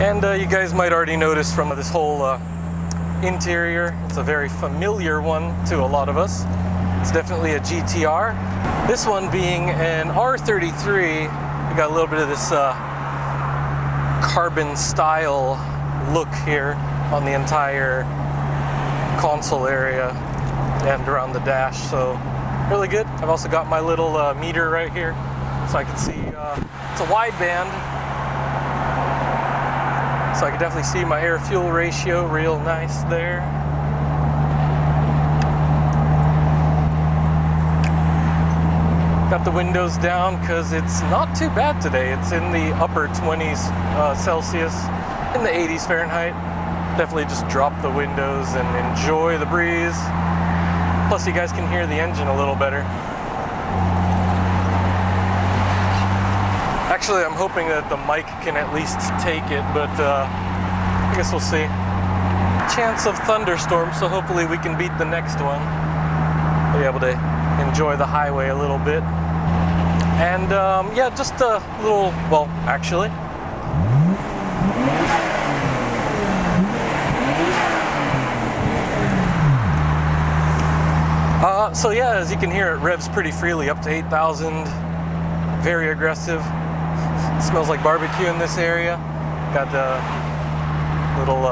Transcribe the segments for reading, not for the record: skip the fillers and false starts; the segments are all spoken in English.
And you guys might already notice from this whole interior, it's a very familiar one to a lot of us. It's definitely a GTR. This one being an R33, you got a little bit of this carbon style look here on the entire console area and around the dash, so really good. I've also got my little meter right here, so I can see, it's a wideband, so I can definitely see my air-fuel ratio real nice there. Got the windows down because it's not too bad today. It's in the upper 20s Celsius, in the 80s Fahrenheit. Definitely just drop the windows and enjoy the breeze. Plus you guys can hear the engine a little better. Actually, I'm hoping that the mic can at least take it, but I guess we'll see. Chance of thunderstorms, so hopefully we can beat the next one. Be able to enjoy the highway a little bit. And yeah, just a little, well, actually. So yeah, as you can hear, it revs pretty freely, up to 8,000. Very aggressive. It smells like barbecue in this area. Got the little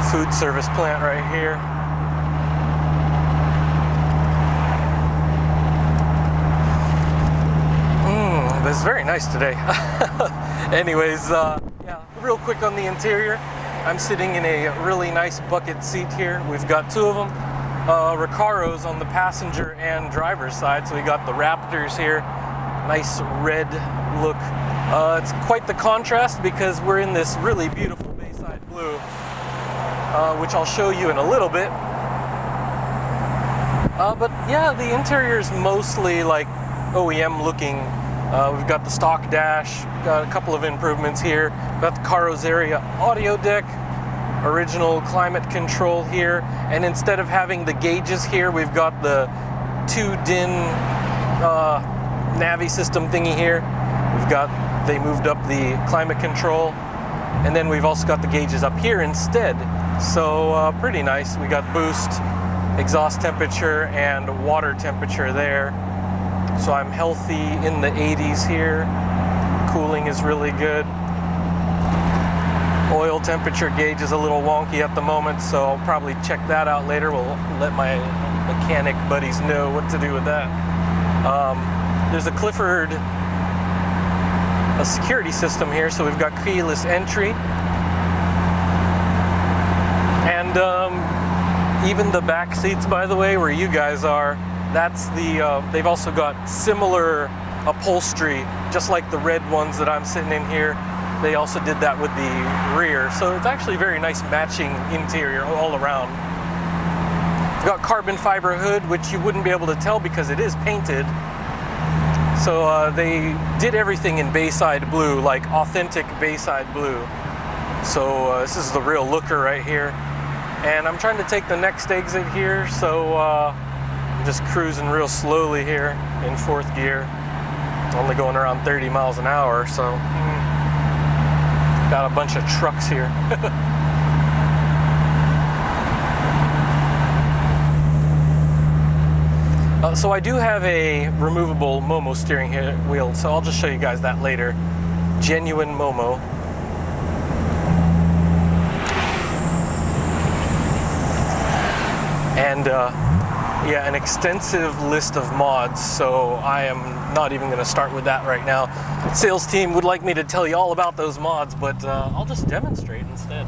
food service plant right here. It's very nice today. Anyways, yeah, real quick on the interior. I'm sitting in a really nice bucket seat here. We've got two of them. Recaros on the passenger and driver's side. So we got the Raptors here. Nice red look. It's quite the contrast because we're in this really beautiful Bayside blue, which I'll show you in a little bit. But yeah, the interior is mostly like OEM looking. We've got the stock dash, got a couple of improvements here. Got the Caros area audio deck, original climate control here, and instead of having the gauges here, we've got the 2-DIN Navi system thingy here. They moved up the climate control, and then we've also got the gauges up here instead. So pretty nice. We got boost, exhaust temperature, and water temperature there. So I'm healthy in the 80s here. Cooling is really good. Oil temperature gauge is a little wonky at the moment, so I'll probably check that out later. We'll let my mechanic buddies know what to do with that. There's a Clifford a security system here, so we've got keyless entry. And even the back seats, by the way, where you guys are, that's the, they've also got similar upholstery, just like the red ones that I'm sitting in here. They also did that with the rear. So it's actually very nice matching interior all around. We've got carbon fiber hood, which you wouldn't be able to tell because it is painted. So they did everything in Bayside blue, like authentic Bayside blue. So this is the real looker right here. And I'm trying to take the next exit here, so I'm just cruising real slowly here in 4th gear. Only going around 30 miles an hour, so got a bunch of trucks here. So I do have a removable Momo steering wheel, so I'll just show you guys that later. Genuine Momo. And yeah, an extensive list of mods, so I am not even going to start with that right now. The sales team would like me to tell you all about those mods, but I'll just demonstrate instead.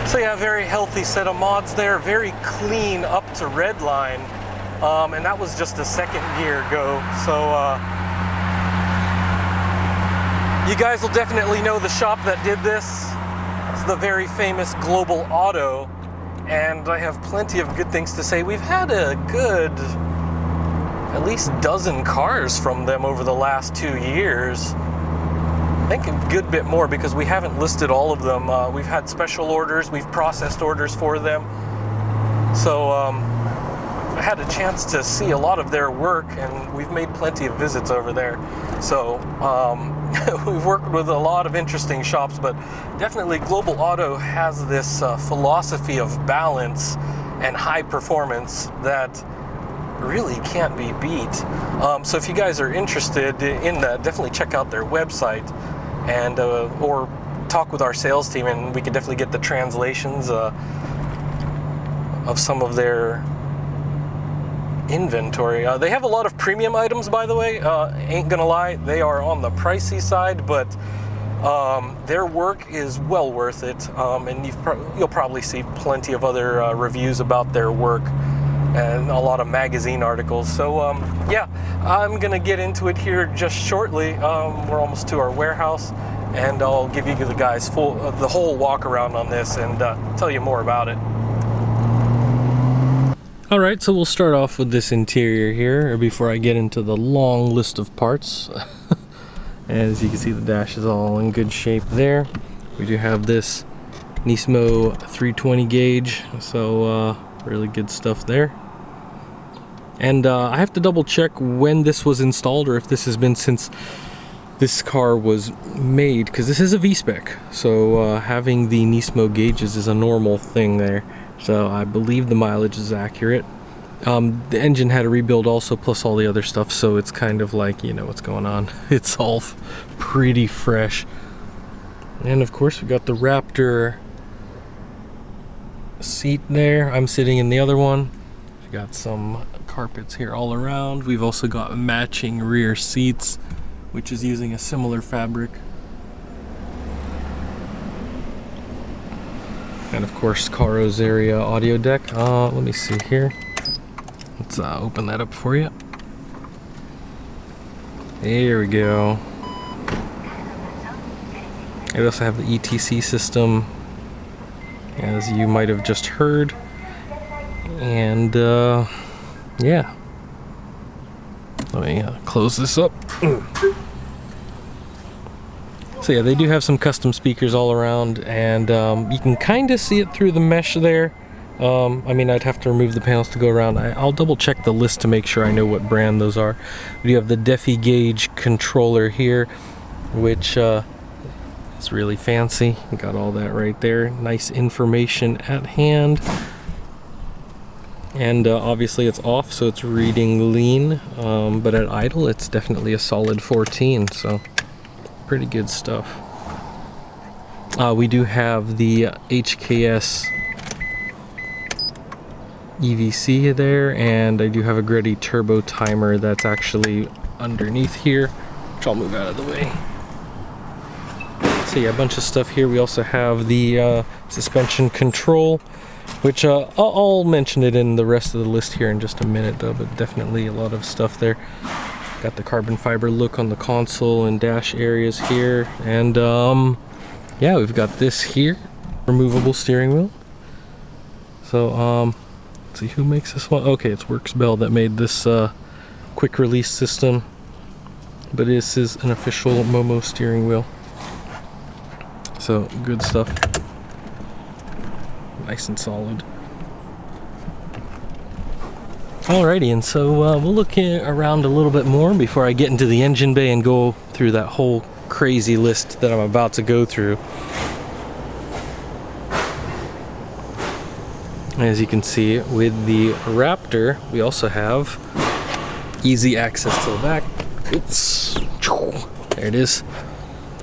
So yeah, very healthy set of mods there, very clean up to redline, and that was just a 2nd gear go. So you guys will definitely know the shop that did this. It's the very famous Global Auto, and I have plenty of good things to say. We've had a good at least dozen cars from them over the last 2 years. I think a good bit more because we haven't listed all of them. We've had special orders, we've processed orders for them. So I had a chance to see a lot of their work, and we've made plenty of visits over there. So we've worked with a lot of interesting shops, but definitely Global Auto has this philosophy of balance and high performance that really can't be beat. So if you guys are interested in that, definitely check out their website and or talk with our sales team, and we can definitely get the translations of some of their inventory. They have a lot of premium items, by the way. Ain't gonna lie, they are on the pricey side, but their work is well worth it. And you'll probably see plenty of other reviews about their work and a lot of magazine articles. So yeah, I'm gonna get into it here just shortly. We're almost to our warehouse, and I'll give you the guys the whole walk around on this and tell you more about it. All right, so we'll start off with this interior here before I get into the long list of parts. As you can see, the dash is all in good shape there. We do have this Nismo 320 gauge, so really good stuff there. And I have to double check when this was installed, or if this has been since this car was made, because this is a V-spec, so having the Nismo gauges is a normal thing there. So I believe the mileage is accurate. The engine had a rebuild also, plus all the other stuff, so it's kind of like, you know what's going on. It's all pretty fresh. And of course we got the Raptor seat there. I'm sitting in the other one. We got some carpets here all around. We've also got matching rear seats, which is using a similar fabric. And of course, Caro's area audio deck. Let me see here. Let's open that up for you. There we go. We also have the ETC system, as you might have just heard. And yeah. Let me close this up. So yeah, they do have some custom speakers all around, and you can kind of see it through the mesh there. I mean, I'd have to remove the panels to go around. I'll double check the list to make sure I know what brand those are. We do have the Defi Gauge controller here, which is really fancy. We got all that right there. Nice information at hand. And obviously it's off, so it's reading lean, but at idle it's definitely a solid 14, so pretty good stuff. We do have the HKS EVC there, and I do have a Greddy turbo timer that's actually underneath here, which I'll move out of the way. So yeah, a bunch of stuff here. We also have the suspension control, which I'll mention it in the rest of the list here in just a minute though, but definitely a lot of stuff there. Got the carbon fiber look on the console and dash areas here, and yeah, we've got this here, removable steering wheel. So let's see, who makes this one? Okay, it's Works Bell that made this quick release system, but this is an official Momo steering wheel. So good stuff, nice and solid. Alrighty, and so we'll look around a little bit more before I get into the engine bay and go through that whole crazy list that I'm about to go through. As you can see, with the Raptor, we also have easy access to the back. Oops. There it is.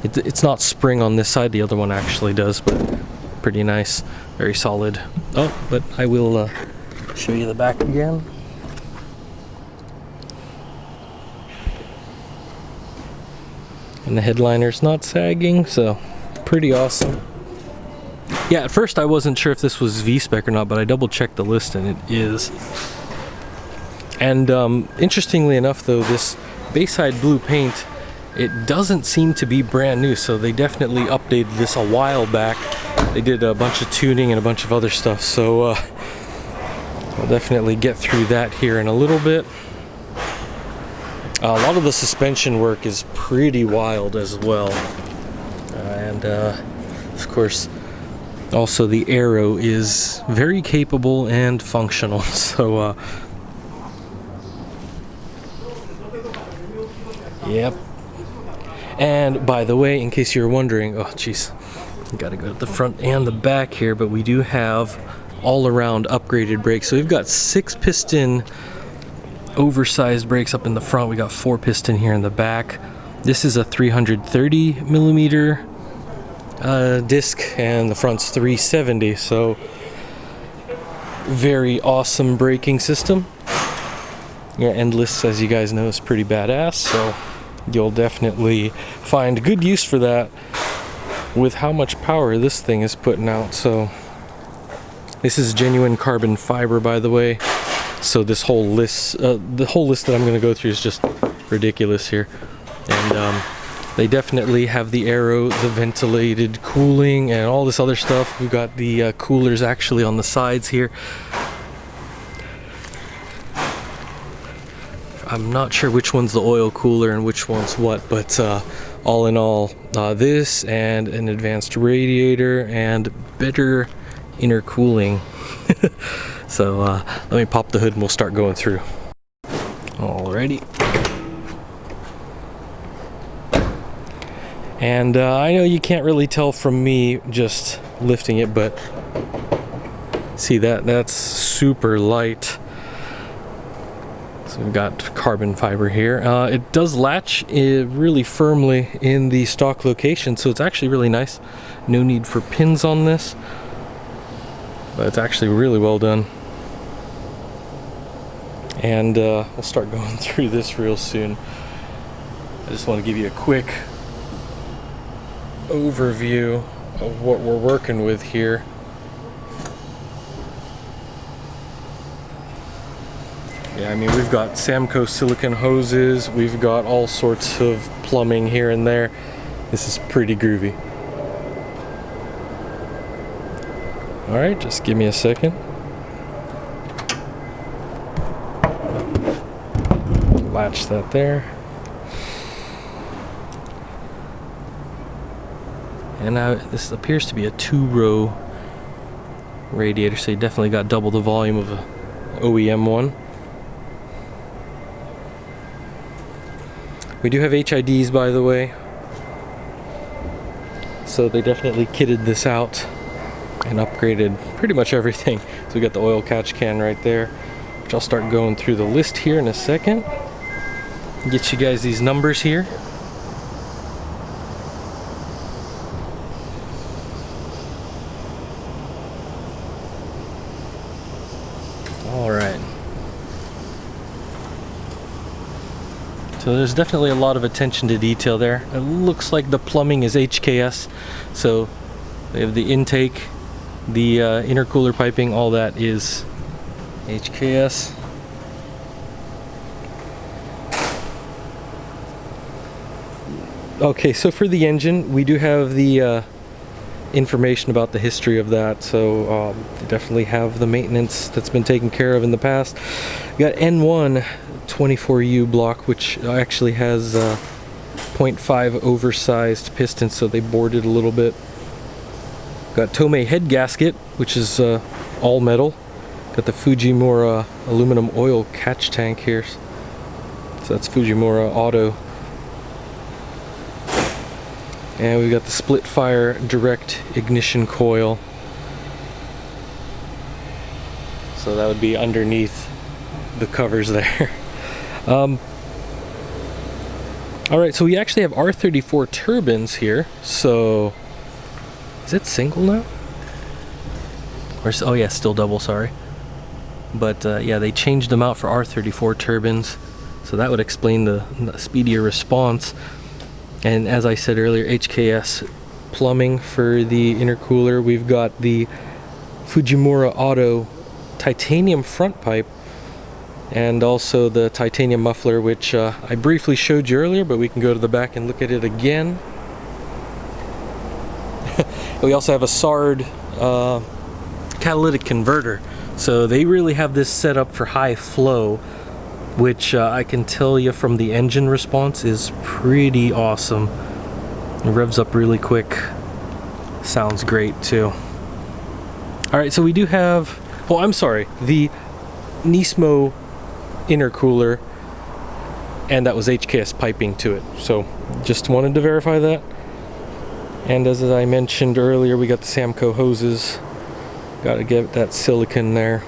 It's not spring on this side, the other one actually does, but pretty nice, very solid. Oh, but I will show you the back again. And the headliner's not sagging, so pretty awesome. Yeah, at first I wasn't sure if this was V-spec or not, but I double checked the list and it is. And interestingly enough though, this Bayside blue paint, it doesn't seem to be brand new, so they definitely updated this a while back. They did a bunch of tuning and a bunch of other stuff, so I'll definitely get through that here in a little bit. A lot of the suspension work is pretty wild as well, and of course also the aero is very capable and functional, so yep. And by the way, in case you're wondering, oh geez, gotta go to the front and the back here, but we do have all around upgraded brakes. So we've got 6-piston oversized brakes up in the front. We got 4-piston here in the back. This is a 330 millimeter disc, and the front's 370, so very awesome braking system. Yeah, Endless, as you guys know, is pretty badass, so you'll definitely find good use for that with how much power this thing is putting out. So this is genuine carbon fiber, by the way, so this whole list, the whole list that I'm going to go through is just ridiculous here. And they definitely have the aero, the ventilated cooling, and all this other stuff. We've got the coolers actually on the sides here. I'm not sure which one's the oil cooler and which one's what, but all in all, this and an advanced radiator and better intercooling. So let me pop the hood and we'll start going through. Alrighty. And I know you can't really tell from me just lifting it, but see that's super light. So we've got carbon fiber here. It does latch really firmly in the stock location, so it's actually really nice. No need for pins on this, but it's actually really well done. And we'll start going through this real soon. I just want to give you a quick overview of what we're working with here. Yeah, I mean, we've got Samco silicone hoses, we've got all sorts of plumbing here and there. This is pretty groovy. Alright, just give me a second. Latch that there. And now this appears to be a 2-row radiator, so you definitely got double the volume of a OEM one. We do have HIDs, by the way, so they definitely kitted this out and upgraded pretty much everything. So we got the oil catch can right there, which I'll start going through the list here in a second. Get you guys these numbers here. Alright. So there's definitely a lot of attention to detail there. It looks like the plumbing is HKS. So they have the intake, the intercooler piping, all that is HKS. Okay, so for the engine, we do have the information about the history of that, so they definitely have the maintenance that's been taken care of in the past. We got N1 24U block, which actually has 0.5 oversized pistons, so they bored it a little bit. Got Tomei head gasket, which is all metal. Got the Fujimura aluminum oil catch tank here, so that's Fujimura Auto. And we've got the split fire direct ignition coil. So that would be underneath the covers there. Alright, so we actually have R34 turbines here. So, is it single now? Or, oh yeah, still double, sorry. But yeah, they changed them out for R34 turbines. So that would explain the speedier response. And as I said earlier, HKS plumbing for the intercooler. We've got the Fujimura Auto titanium front pipe and also the titanium muffler, which I briefly showed you earlier, but we can go to the back and look at it again. But we also have a SARD catalytic converter. So they really have this set up for high flow, which I can tell you from the engine response is pretty awesome. It revs up really quick. Sounds great too. Alright, so we do have, oh I'm sorry, the Nismo intercooler, and that was HKS piping to it. So just wanted to verify that. And as I mentioned earlier, we got the Samco hoses. Got to get that silicone there.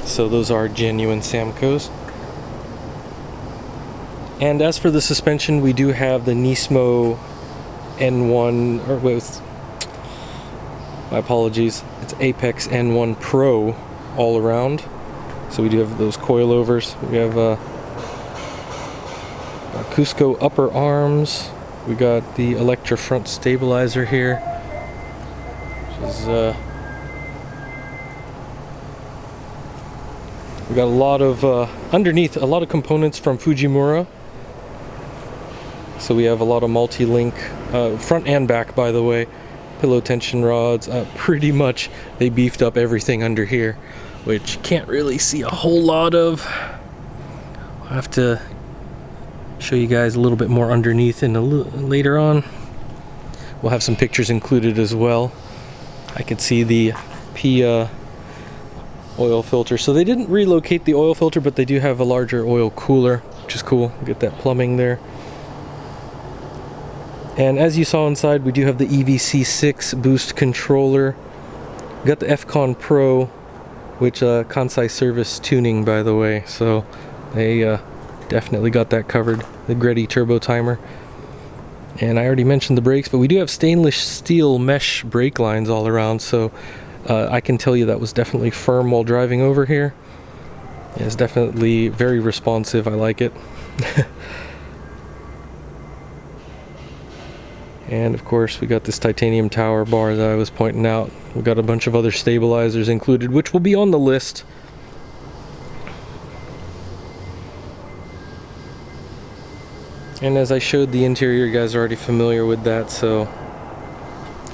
So those are genuine Samcos. And as for the suspension, we do have the Nismo N1, or with, my apologies, it's Apex N1 Pro all around. So we do have those coilovers. We have Cusco upper arms. We got the Electra front stabilizer here. Is, we got a lot of underneath, a lot of components from Fujimura. So we have a lot of multi-link, front and back, by the way, pillow tension rods. Pretty much they beefed up everything under here, which you can't really see a whole lot of. I'll have to show you guys a little bit more underneath later on. We'll have some pictures included as well. I can see the PIA oil filter. So they didn't relocate the oil filter, but they do have a larger oil cooler, which is cool. Get that plumbing there. And as you saw inside, we do have the EVC6 boost controller. We got the FCON Pro, which Kansai Service tuning, by the way. So they definitely got that covered. The Greddy turbo timer. And I already mentioned the brakes, but we do have stainless steel mesh brake lines all around, so I can tell you that was definitely firm while driving over here. It's definitely very responsive. I like it. And of course we got this titanium tower bar that I was pointing out. We got a bunch of other stabilizers included, which will be on the list. And as I showed the interior, you guys are already familiar with that, so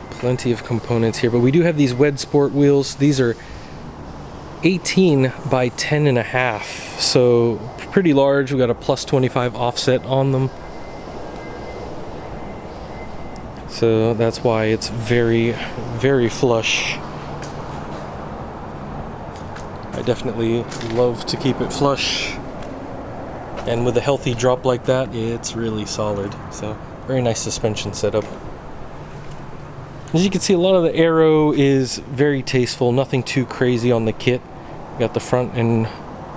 plenty of components here. But we do have these Wed Sport wheels. These are 18 by 10.5, so pretty large. We got a plus 25 offset on them. So that's why it's very, very flush. I definitely love to keep it flush. And with a healthy drop like that, it's really solid. So very nice suspension setup. As you can see, a lot of the aero is very tasteful, nothing too crazy on the kit. We got the front and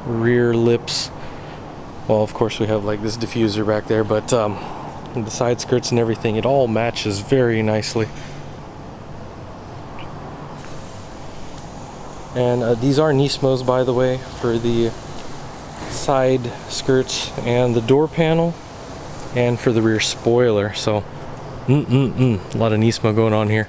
rear lips. Well, of course we have like this diffuser back there, but the side skirts and everything, it all matches very nicely. And these are Nismos, by the way, for the side skirts and the door panel, and for the rear spoiler. So a lot of Nismo going on here.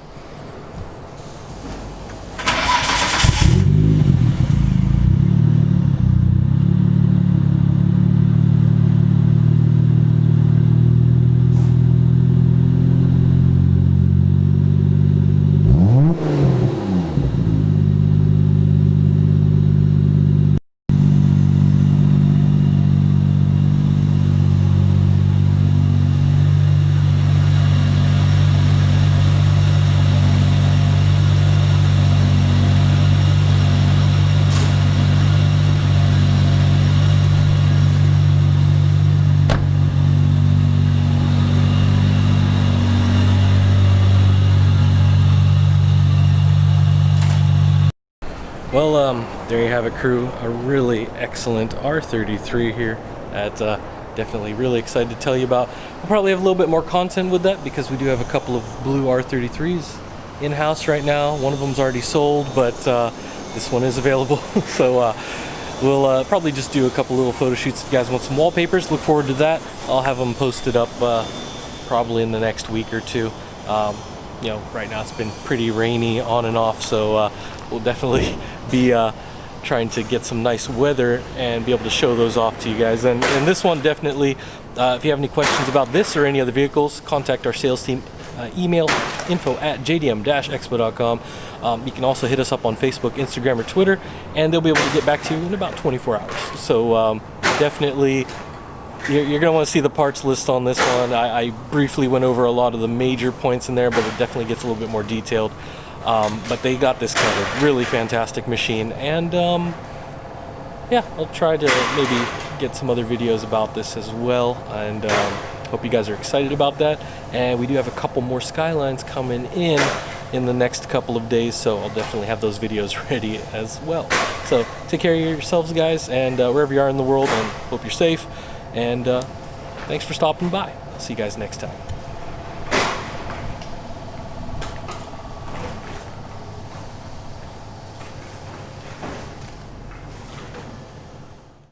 Well, there you have it, crew. A really excellent R33 here that definitely really excited to tell you about. We'll probably have a little bit more content with that because we do have a couple of blue R33s in-house right now. One of them's already sold, but this one is available. So we'll probably just do a couple little photo shoots. If you guys want some wallpapers, look forward to that. I'll have them posted up probably in the next week or two. You know, right now it's been pretty rainy on and off, so we'll definitely be trying to get some nice weather and be able to show those off to you guys. And this one definitely, if you have any questions about this or any other vehicles, contact our sales team email info@jdm-expo.com. You can also hit us up on Facebook, Instagram, or Twitter, and they'll be able to get back to you in about 24 hours. So definitely, you're going to want to see the parts list on this one. I briefly went over a lot of the major points in there, but it definitely gets a little bit more detailed. But they got this kind of really fantastic machine, and yeah, I'll try to maybe get some other videos about this as well, and hope you guys are excited about that. And we do have a couple more Skylines coming in the next couple of days, so I'll definitely have those videos ready as well. So take care of yourselves, guys, and wherever you are in the world, and hope you're safe, and thanks for stopping by. I'll see you guys next time.